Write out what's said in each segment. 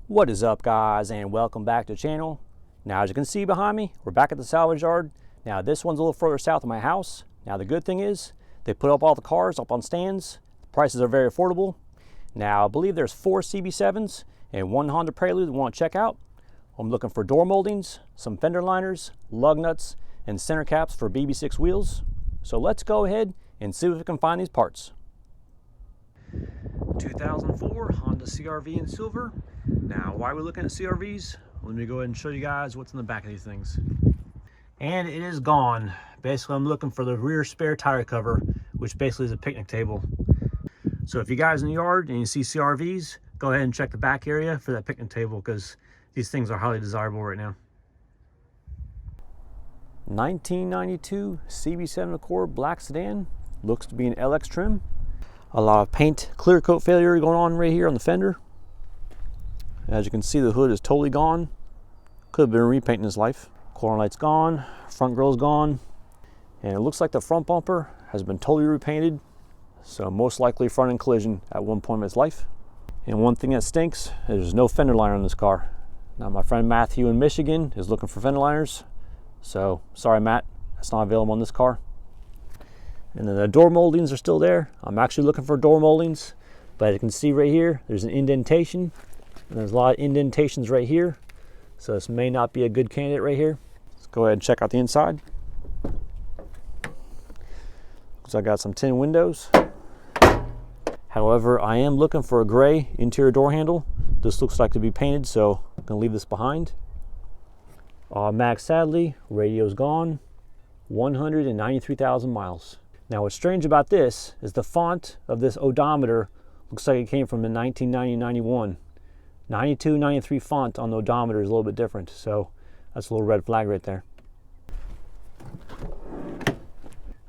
What is up, guys, and welcome back to the channel. Now, as you can see behind me, we're back at the salvage yard. Now, this one's a little further south of my house. Now, the good thing is they put up all the cars up on stands. The prices are very affordable. Now, I believe there's 4 CB7s and 1 Honda Prelude we want to check out. I'm looking for door moldings, some fender liners, lug nuts, and center caps for BB6 wheels. So let's go ahead and see if we can find these parts. 2004 Honda CR-V in silver. Now, why are we looking at CR-Vs? Let me go ahead and show you guys what's in the back of these things. And it is gone. Basically, I'm looking for the rear spare tire cover, which basically is a picnic table. So if you guys in the yard and you see CR-Vs, go ahead and check the back area for that picnic table, because these things are highly desirable right now. 1992 CB7 Accord black sedan. Looks to be an LX trim. A lot of paint clear coat failure going on right here on the fender. As you can see, the hood is totally gone. Could have been repainting his life. Corner light's gone, front grill's gone, and it looks like the front bumper has been totally repainted. So most likely front end collision at one point in its life. And one thing that stinks, there's no fender liner on this car. Now, my friend Matthew in Michigan is looking for fender liners. So sorry, Matt, that's not available on this car. And then the door moldings are still there. I'm actually looking for door moldings, but you can see right here, there's an indentation. And there's a lot of indentations right here. So this may not be a good candidate right here. Let's go ahead and check out the inside. So I got some tin windows. However, I am looking for a gray interior door handle. This looks like to be painted, so I'm gonna leave this behind. Automatic sadly, radio's gone. 193,000 miles. Now, what's strange about this is the font of this odometer looks like it came from the 1990-91. 92-93 font on the odometer is a little bit different, so that's a little red flag right there.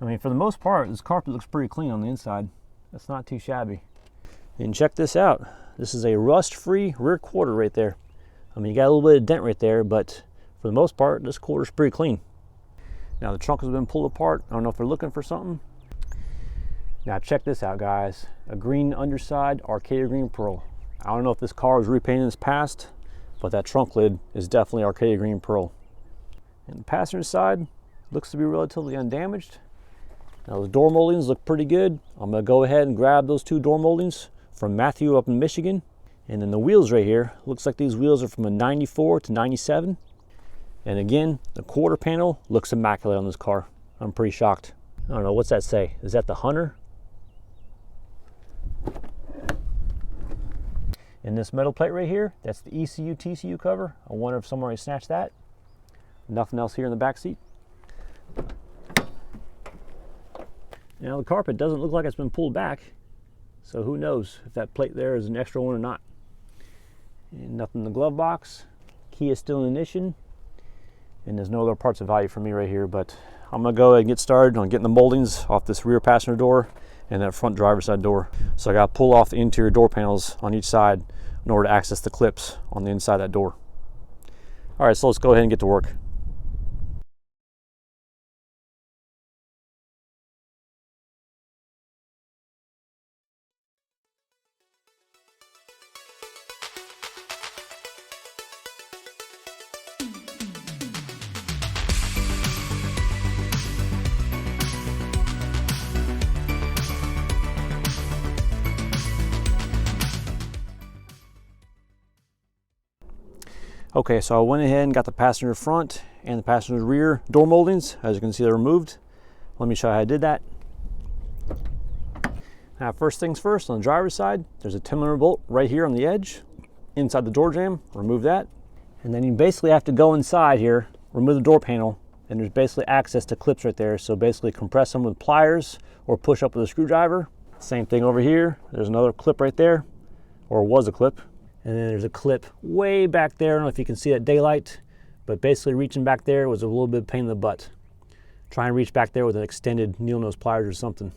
I mean, for the most part, this carpet looks pretty clean on the inside. That's not too shabby. And check this out. This is a rust-free rear quarter right there. I mean, you got a little bit of dent right there, but for the most part, this quarter's pretty clean. Now, the trunk has been pulled apart. I don't know if they're looking for something. Now, check this out, guys. A green underside Arcadia Green Pearl. I don't know if this car was repainted in its past, but that trunk lid is definitely Arcadia Green Pearl. And the passenger side looks to be relatively undamaged. Now, the door moldings look pretty good. I'm gonna go ahead and grab those 2 door moldings from Matthew up in Michigan. And then the wheels right here, looks like these wheels are from a 94 to 97. And again, the quarter panel looks immaculate on this car. I'm pretty shocked. I don't know, what's that say? Is that the Hunter? And this metal plate right here, that's the ECU TCU cover. I wonder if someone already snatched that. Nothing else here in the back seat. Now, the carpet doesn't look like it's been pulled back, so who knows if that plate there is an extra one or not. And nothing in the glove box. Key is still in ignition. And there's no other parts of value for me right here, but I'm gonna go ahead and get started on getting the moldings off this rear passenger door and that front driver's side door. So I gotta pull off the interior door panels on each side in order to access the clips on the inside of that door. All right, so let's go ahead and get to work. Okay, so I went ahead and got the passenger front and the passenger rear door moldings. As you can see, they're removed. Let me show you how I did that. Now, first things first, on the driver's side, there's a 10mm bolt right here on the edge, inside the door jamb. Remove that. And then you basically have to go inside here, remove the door panel, and there's basically access to clips right there. So basically compress them with pliers or push up with a screwdriver. Same thing over here. There's another clip right there, or was a clip. And then there's a clip way back there. I don't know if you can see that daylight, but basically reaching back there was a little bit of a pain in the butt. Try and reach back there with an extended needle nose pliers or something.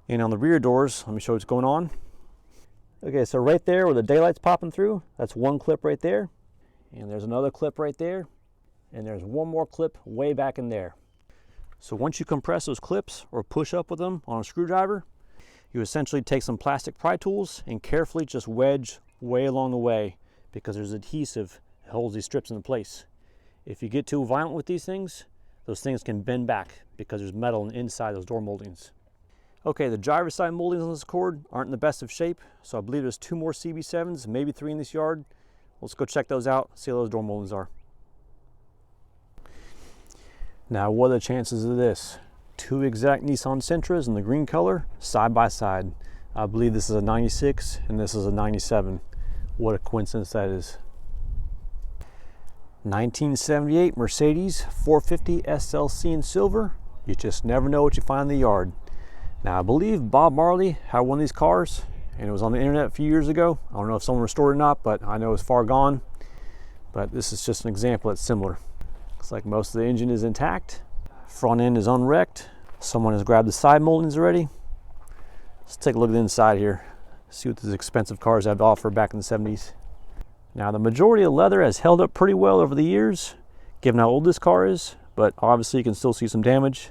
And on the rear doors, let me show you what's going on. Okay, so right there where the daylight's popping through, that's one clip right there. And there's another clip right there. And there's one more clip way back in there. So once you compress those clips or push up with them on a screwdriver, you essentially take some plastic pry tools and carefully just wedge way along the way, because there's adhesive that holds these strips into place. If you get too violent with these things, those things can bend back because there's metal inside those door moldings. Okay, the driver's side moldings on this Accord aren't in the best of shape, so I believe there's 2 more CB7s, maybe 3 in this yard. Let's go check those out, see how those door moldings are. Now, what are the chances of this? 2 exact Nissan Sentras in the green color, side by side. I believe this is a 96 and this is a 97. What a coincidence that is. 1978 Mercedes 450 SLC in silver. You just never know what you find in the yard. Now, I believe Bob Marley had one of these cars, and it was on the internet a few years ago. I don't know if someone restored it or not, but I know it's far gone. But this is just an example that's similar. Looks like most of the engine is intact. Front end is unwrecked. Someone has grabbed the side moldings already. Let's take a look at the inside here. See what these expensive cars have to offer back in the 70s. Now, the majority of the leather has held up pretty well over the years, given how old this car is, but obviously you can still see some damage,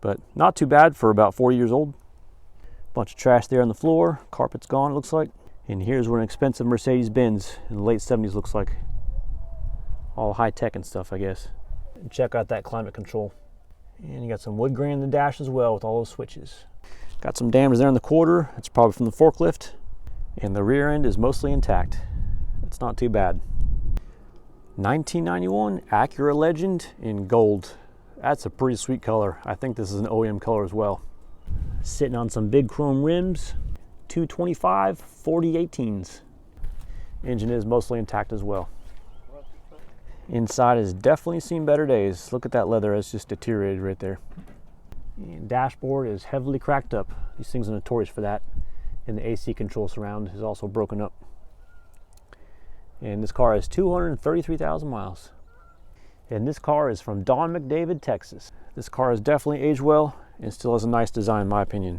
but not too bad for about 40 years old. Bunch of trash there on the floor. Carpet's gone, it looks like. And here's what an expensive Mercedes-Benz in the late 70s looks like. All high-tech and stuff, I guess. And check out that climate control. And you got some wood grain in the dash as well with all those switches. Got some damage there in the quarter. It's probably from the forklift. And the rear end is mostly intact. It's not too bad. 1991 Acura Legend in gold. That's a pretty sweet color. I think this is an OEM color as well. Sitting on some big chrome rims. 225 4018s. Engine is mostly intact as well. Inside has definitely seen better days. Look at that leather, it's just deteriorated right there. And dashboard is heavily cracked up. These things are notorious for that. And the AC control surround is also broken up. And this car has 233,000 miles. And this car is from Don McDavid, Texas. This car has definitely aged well and still has a nice design in my opinion.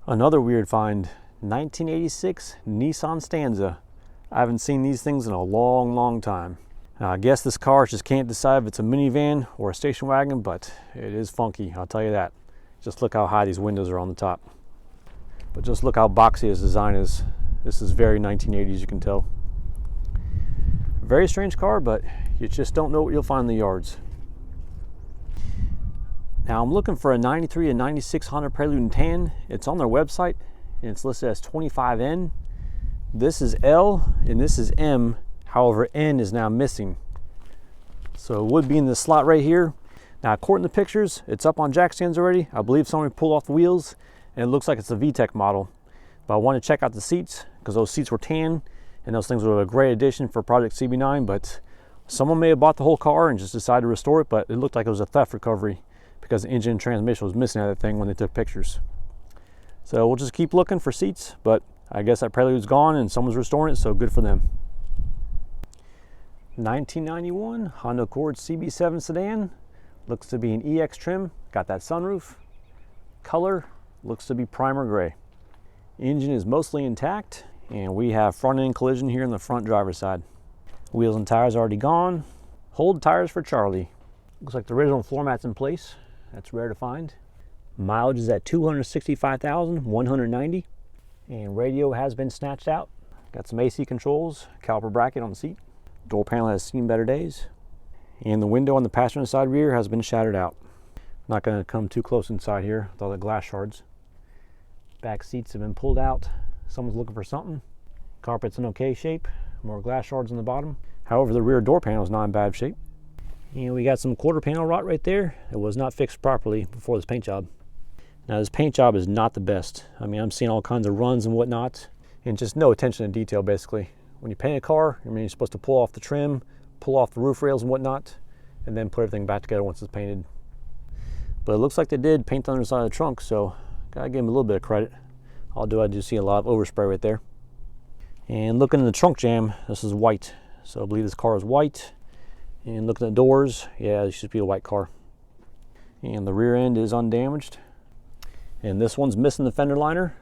Another weird find, 1986 Nissan Stanza. I haven't seen these things in a long, long time. Now, I guess this car just can't decide if it's a minivan or a station wagon, but it is funky, I'll tell you that. Just look how high these windows are on the top. But just look how boxy his design is. This is very 1980s, you can tell. Very strange car, but you just don't know what you'll find in the yards. Now, I'm looking for a 93 and 96 Honda Prelude in tan. It's on their website, and it's listed as 25N. This is L and this is M, however N is now missing. So it would be in this slot right here. Now, according to the pictures, it's up on jack stands already. I believe someone pulled off the wheels and it looks like it's a VTEC model. But I want to check out the seats because those seats were tan and those things were a great addition for Project CB9, but someone may have bought the whole car and just decided to restore it, but it looked like it was a theft recovery because the engine and transmission was missing out of that thing when they took pictures. So we'll just keep looking for seats, but I guess that Prelude's gone and someone's restoring it, so good for them. 1991 Honda Accord CB7 sedan. Looks to be an EX trim, got that sunroof. Color looks to be primer gray. Engine is mostly intact, and we have front end collision here in the front driver's side. Wheels and tires already gone. Hold tires for Charlie. Looks like the original floor mat's in place. That's rare to find. Mileage is at 265,190. And radio has been snatched out. Got some AC controls, caliper bracket on the seat. Door panel has seen better days. And the window on the passenger side rear has been shattered out. Not going to come too close inside here with all the glass shards. Back seats have been pulled out. Someone's looking for something. Carpet's in okay shape. More glass shards on the bottom. However, the rear door panel is not in bad shape. And we got some quarter panel rot right there. It was not fixed properly before this paint job. Now, this paint job is not the best. I mean, I'm seeing all kinds of runs and whatnot, and just no attention to detail, basically. When you paint a car, I mean, you're supposed to pull off the trim, pull off the roof rails and whatnot, and then put everything back together once it's painted. But it looks like they did paint the underside of the trunk, so gotta give them a little bit of credit. I do see a lot of overspray right there. And looking in the trunk jam, this is white. So I believe this car is white. And looking at the doors, yeah, it should be a white car. And the rear end is undamaged. And this one's missing the fender liner.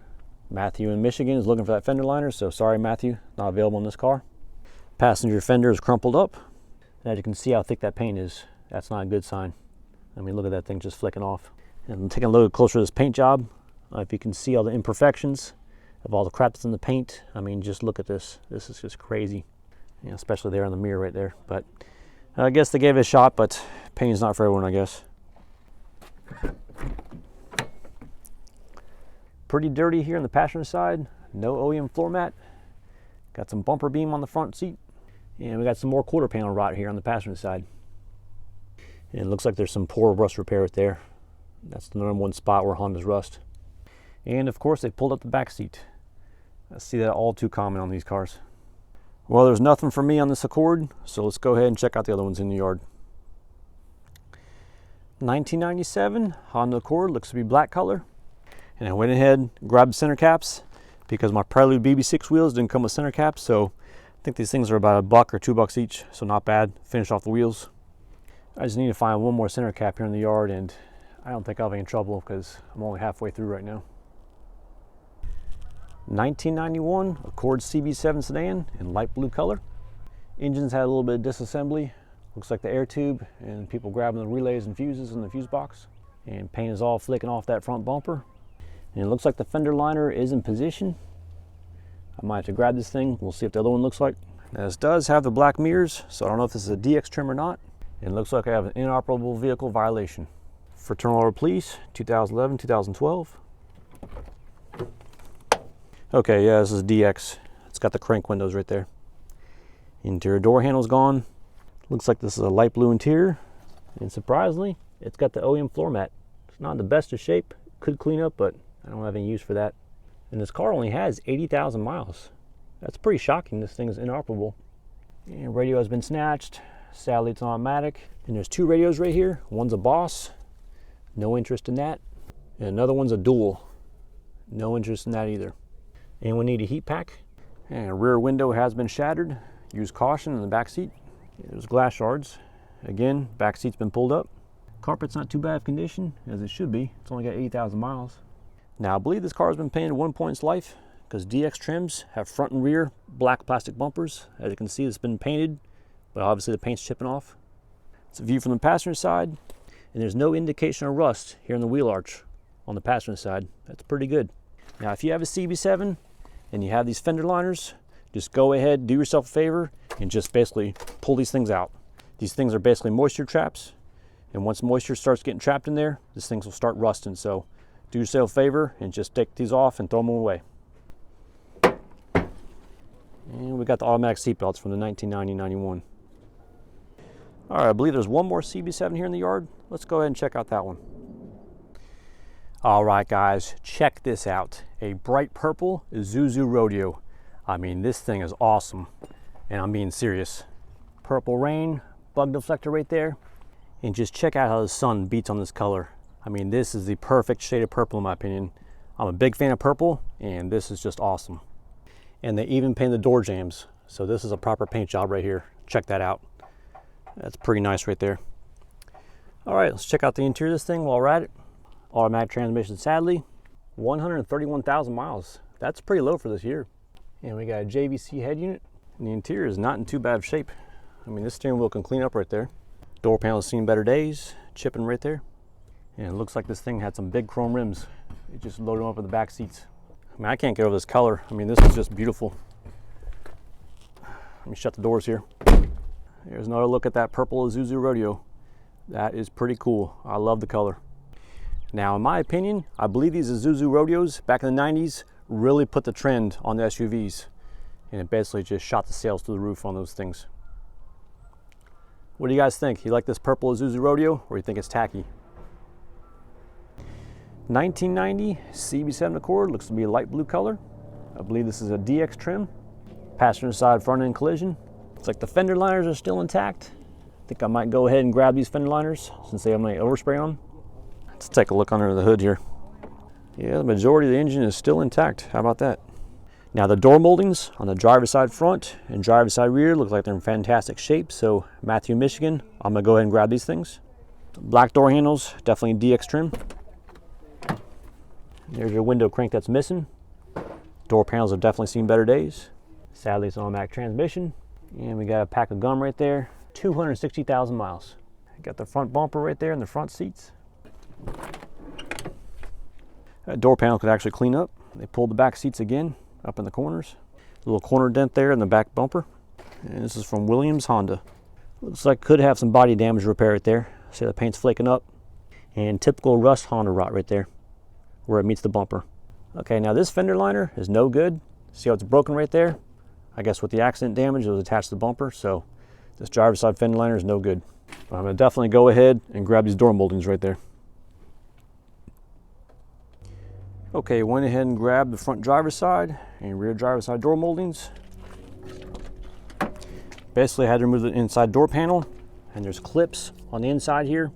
Matthew in Michigan is looking for that fender liner, so sorry Matthew, not available in this car. Passenger fender is crumpled up. And as you can see how thick that paint is, that's not a good sign. I mean, look at that thing just flicking off. And I'm taking a look closer at this paint job. If you can see all the imperfections, of all the crap that's in the paint. I mean, just look at this. This is just crazy, you know, especially there in the mirror right there. But I guess they gave it a shot, but paint's not for everyone, I guess. Pretty dirty here on the passenger side. No OEM floor mat. Got some bumper beam on the front seat. And we got some more quarter panel rot here on the passenger side. And it looks like there's some poor rust repair right there. That's the #1 spot where Honda's rust. And of course, they pulled up the back seat. I see that all too common on these cars. Well, there's nothing for me on this Accord, so let's go ahead and check out the other ones in the yard. 1997 Honda Accord, looks to be black color. And I went ahead and grabbed center caps because my Prelude BB6 wheels didn't come with center caps, so I think these things are about $1 or $2 each, so not bad. Finish off the wheels. I just need to find one more center cap here in the yard, and I don't think I'll be in trouble because I'm only halfway through right now. 1991 Accord CB7 sedan in light blue color. Engines had a little bit of disassembly. Looks like the air tube and people grabbing the relays and fuses in the fuse box. And paint is all flicking off that front bumper. And it looks like the fender liner is in position. I might have to grab this thing. We'll see what the other one looks like. Now this does have the black mirrors, so I don't know if this is a DX trim or not. And it looks like I have an inoperable vehicle violation. Fraternal order police, 2011, 2012. Okay, yeah, this is DX. It's got the crank windows right there. Interior door handle's gone. Looks like this is a light blue interior. And surprisingly, it's got the OEM floor mat. It's not in the best of shape. Could clean up, but I don't have any use for that. And this car only has 80,000 miles. That's pretty shocking. This thing is inoperable. And radio has been snatched. Sadly, it's automatic. And there's 2 radios right here. One's a Boss. No interest in that. And another one's a Dual. No interest in that either. And we need a heat pack. And a rear window has been shattered. Use caution in the back seat. There's glass shards. Again, back seat's been pulled up. Carpet's not too bad of condition, as it should be. It's only got 80,000 miles. Now, I believe this car has been painted 1 point in its life, because DX trims have front and rear black plastic bumpers. As you can see, it's been painted, but obviously the paint's chipping off. It's a view from the passenger side, and there's no indication of rust here in the wheel arch on the passenger side. That's pretty good. Now, if you have a CB7 and you have these fender liners, just go ahead, do yourself a favor, and just basically pull these things out. These things are basically moisture traps, and once moisture starts getting trapped in there, these things will start rusting. So do yourself a favor and just take these off and throw them away. And we got the automatic seat belts from the 1990-91. All right, I believe there's one more CB7 here in the yard. Let's go ahead and check out that one. All right, guys, check this out. A bright purple Isuzu Rodeo. I mean, this thing is awesome, and I'm being serious. Purple rain, bug deflector right there. And just check out how the sun beats on this color. I mean, this is the perfect shade of purple in my opinion. I'm a big fan of purple, and this is just awesome. And they even painted the door jambs. So this is a proper paint job right here. Check that out. That's pretty nice right there. All right, let's check out the interior of this thing while we're at it. Automatic transmission, sadly. 131,000 miles. That's pretty low for this year. And we got a JVC head unit. And the interior is not in too bad of shape. I mean, this steering wheel can clean up right there. Door panel has seen better days. Chipping right there. And it looks like this thing had some big chrome rims. It just loaded them up with the back seats. I mean, I can't get over this color. I mean, this is just beautiful. Let me shut the doors here. There's another look at that purple Isuzu Rodeo. That is pretty cool. I love the color. Now, in my opinion, I believe these Isuzu Rodeos back in the 90s really put the trend on the SUVs. And it basically just shot the sales through the roof on those things. What do you guys think? You like this purple Isuzu Rodeo, or you think it's tacky? 1990 CB7 Accord, looks to be a light blue color. I believe this is a DX trim. Passenger side front end collision. Looks like the fender liners are still intact. I think I might go ahead and grab these fender liners since they have my overspray on. Let's take a look under the hood here. Yeah, the majority of the engine is still intact. How about that? Now the door moldings on the driver's side front and driver's side rear look like they're in fantastic shape. So Matthew, Michigan, I'm gonna go ahead and grab these things. Black door handles, definitely DX trim. There's your window crank that's missing. Door panels have definitely seen better days. Sadly, it's an automatic transmission. And we got a pack of gum right there. 260,000 miles. Got the front bumper right there in the front seats. That door panel could actually clean up. They pulled the back seats again up in the corners. A little corner dent there in the back bumper. And this is from Williams Honda. Looks like could have some body damage repair right there. See the paint's flaking up. And typical rust Honda rot right there where it meets the bumper. Okay, now this fender liner is no good. See how it's broken right there? I guess with the accident damage it was attached to the bumper, so this driver's side fender liner is no good. But I'm going to definitely go ahead and grab these door moldings right there. Okay, went ahead and grabbed the front driver's side and rear driver's side door moldings. Basically I had to remove the inside door panel, and there's clips on the inside here.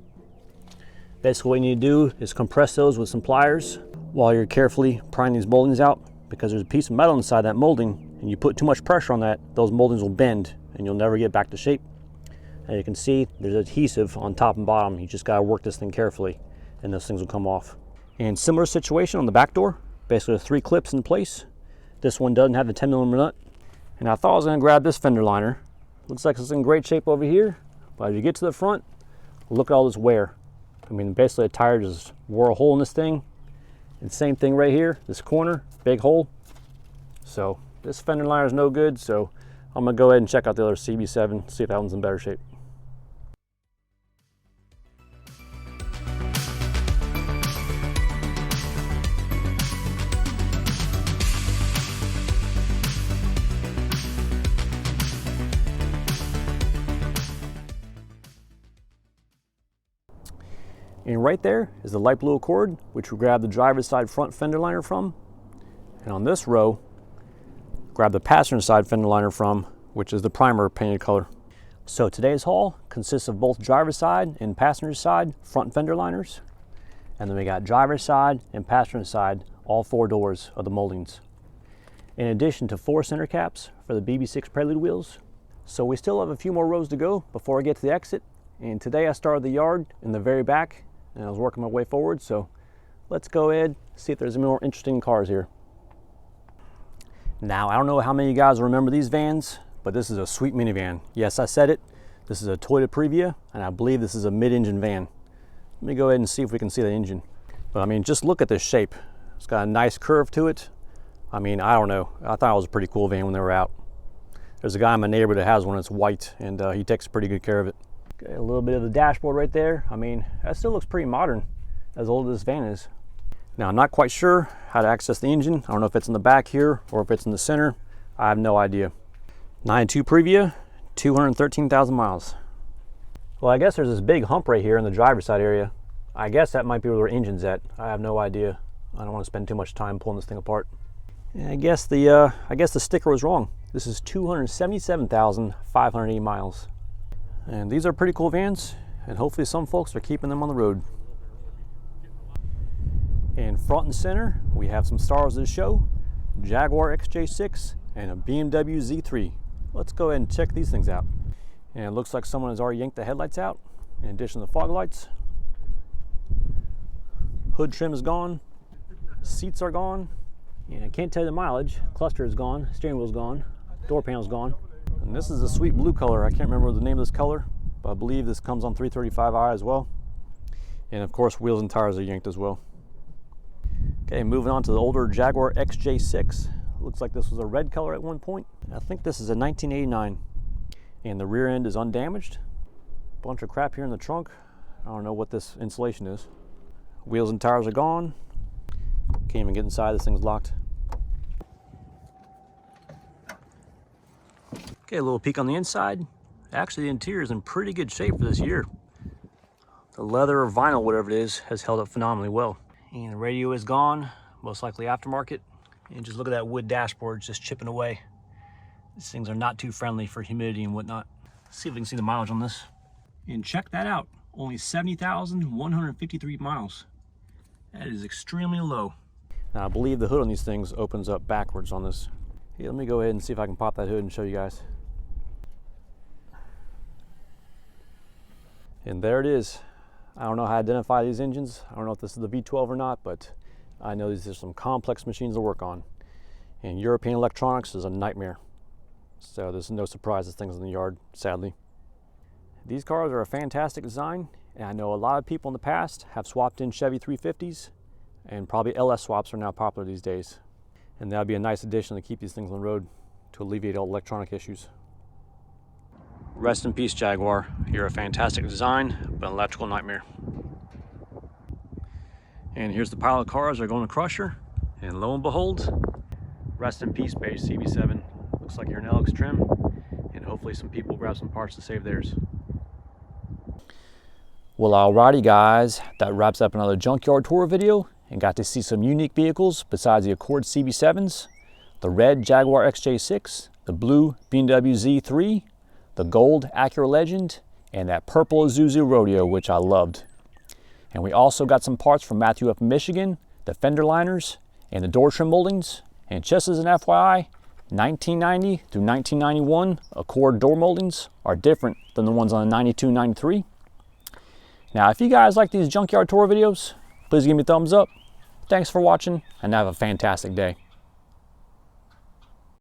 Basically what you need to do is compress those with some pliers while you're carefully prying these moldings out, because there's a piece of metal inside that molding, and you put too much pressure on that, those moldings will bend and you'll never get back to shape. And you can see there's adhesive on top and bottom. You just gotta work this thing carefully and those things will come off. And similar situation on the back door, basically 3 clips in place. This one doesn't have the 10mm nut. And I thought I was gonna grab this fender liner. Looks like it's in great shape over here, but as you get to the front, look at all this wear. I mean, basically a tire just wore a hole in this thing. And same thing right here, this corner, big hole. So this fender liner is no good, so I'm gonna go ahead and check out the other CB7, see if that one's in better shape. And right there is the light blue Accord, which we grabbed the driver's side front fender liner from. And on this row, grab the passenger side fender liner from, which is the primer painted color. So today's haul consists of both driver's side and passenger side front fender liners. And then we got driver's side and passenger side, all 4 doors of the moldings. In addition to 4 center caps for the BB6 Prelude wheels. So we still have a few more rows to go before I get to the exit. And today I started the yard in the very back, and I was working my way forward, so let's go ahead, see if there's any more interesting cars here. Now, I don't know how many of you guys remember these vans, but this is a sweet minivan. Yes, I said it. This is a Toyota Previa, and I believe this is a mid-engine van. Let me go ahead and see if we can see the engine. But I mean, just look at this shape. It's got a nice curve to it. I mean, I don't know. I thought it was a pretty cool van when they were out. There's a guy in my neighborhood that has one that's white, and he takes pretty good care of it. Okay, a little bit of the dashboard right there. I mean, that still looks pretty modern, as old as this van is. Now, I'm not quite sure how to access the engine. I don't know if it's in the back here or if it's in the center. I have no idea. 92 Previa, 213,000 miles. Well, I guess there's this big hump right here in the driver's side area. I guess that might be where their engine's at. I have no idea. I don't want to spend too much time pulling this thing apart. Yeah, I guess the sticker was wrong. This is 277,580 miles. And these are pretty cool vans, and hopefully some folks are keeping them on the road. In front and center, we have some stars of the show, Jaguar XJ6 and a BMW Z3. Let's go ahead and check these things out. And it looks like someone has already yanked the headlights out, in addition to the fog lights. Hood trim is gone, seats are gone, and I can't tell you the mileage. Cluster is gone, steering wheel is gone, door panel is gone. And this is a sweet blue color. I can't remember the name of this color, but I believe this comes on 335i as well. And of course, wheels and tires are yanked as well. Okay, moving on to the older Jaguar XJ6. Looks like this was a red color at one point. I think this is a 1989. And the rear end is undamaged. Bunch of crap here in the trunk. I don't know what this insulation is. Wheels and tires are gone. Can't even get inside, this thing's locked. Okay, a little peek on the inside. Actually, the interior is in pretty good shape for this year. The leather or vinyl, whatever it is, has held up phenomenally well. And the radio is gone, most likely aftermarket. And just look at that wood dashboard just chipping away. These things are not too friendly for humidity and whatnot. Let's see if we can see the mileage on this. And check that out, only 70,153 miles. That is extremely low. Now, I believe the hood on these things opens up backwards on this. Hey, let me go ahead and see if I can pop that hood and show you guys. And there it is. I don't know how to identify these engines. I don't know if this is the V12 or not, but I know these are some complex machines to work on. And European electronics is a nightmare. So there's no surprise this thing's in the yard, sadly. These cars are a fantastic design, and I know a lot of people in the past have swapped in Chevy 350s, and probably LS swaps are now popular these days. and that'd be a nice addition to keep these things on the road to alleviate all electronic issues. Rest in peace, Jaguar. You're a fantastic design, but an electrical nightmare. And here's the pile of cars that are going to Crusher, and lo and behold, rest in peace, Beige CB7. Looks like you're an LX trim, and hopefully some people grab some parts to save theirs. Well, alrighty guys, that wraps up another Junkyard tour video, and got to see some unique vehicles besides the Accord CB7s, the red Jaguar XJ6, the blue BMW Z3, the gold Acura Legend, and that purple Isuzu Rodeo, which I loved. And we also got some parts from Matthew up in Michigan, the fender liners, and the door trim moldings. And just as an FYI, 1990 through 1991 Accord door moldings are different than the ones on the 92, 93. Now, if you guys like these Junkyard tour videos, please give me a thumbs up. Thanks for watching, and have a fantastic day.